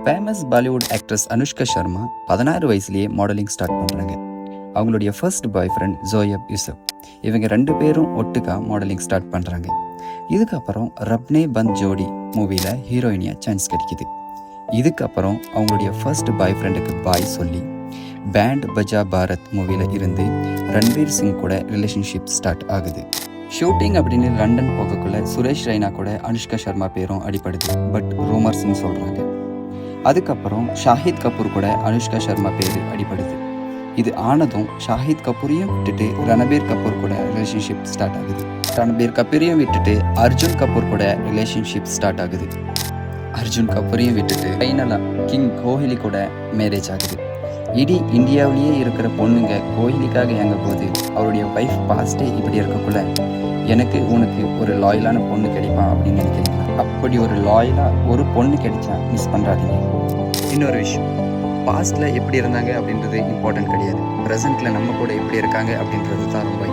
Famous Bollywood actress Anushka Sharma 16 வயசுலேயே modelling start பண்ணுறாங்க. அவங்களுடைய ஃபர்ஸ்ட் பாய் ஃப்ரெண்ட் ஜோயப் யூசப். இவங்க 2 பேரும் ஒட்டுக்கா மாடலிங் ஸ்டார்ட் பண்ணுறாங்க. இதுக்கப்புறம் ரப்னே பந்த் ஜோடி மூவியில் ஹீரோயினியாக சான்ஸ் கிடைக்கிது. இதுக்கப்புறம் அவங்களுடைய ஃபர்ஸ்ட் பாய் ஃப்ரெண்டுக்கு பாய் சொல்லி பேண்ட் பஜா பாரத் மூவியில் இருந்து ரன்வீர் சிங் கூட ரிலேஷன்ஷிப் ஸ்டார்ட் ஆகுது. ஷூட்டிங் அப்படின்னு லண்டன் போகக்குள்ள சுரேஷ் ரெய்னா கூட அனுஷ்கா சர்மா பேரும் அடிப்படுது. பட் ரூமர்ஸ்ன்னு சொல்கிறாங்க. அதுக்கப்புறம் ஷாஹித் கபூர் கூட அனுஷ்கா சர்மா பேர் அடிப்படுது. இது ஆனதும் ஷாஹித் கபூரையும் விட்டுட்டு ரணபீர் கபூர் கூட ரிலேஷன்ஷிப் ஸ்டார்ட் ஆகுது. ரணபீர் கபூரையும் விட்டுட்டு அர்ஜுன் கபூர் கூட ரிலேஷன்ஷிப் ஸ்டார்ட் ஆகுது. அர்ஜுன் கபூரையும் விட்டுட்டு ஃபைனலாக கிங் கோஹிலி கூட மேரேஜ் ஆகுது. இடி இந்தியாவிலேயே இருக்கிற பொண்ணுங்க கோஹிலிக்காக இயங்க போது அவருடைய ஒய்ஃப் பாஸ்டே இப்படி இருக்கக்குள்ள எனக்கு உனக்கு ஒரு லாயலான பொண்ணு கிடைப்பான் அப்படின்னு நினைக்கிறீங்களா? அப்படி ஒரு லாயலாக ஒரு பொண்ணு கிடைச்சா மிஸ் பண்ணுறாதீங்க. இன்னொரு விஷயம், பாஸ்டில் எப்படி இருந்தாங்க அப்படின்றது இம்பார்ட்டன்ட் கிடையாது. ப்ரெசென்ட்டில் நம்ம கூட எப்படி இருக்காங்க அப்படின்றது தான் ரொம்ப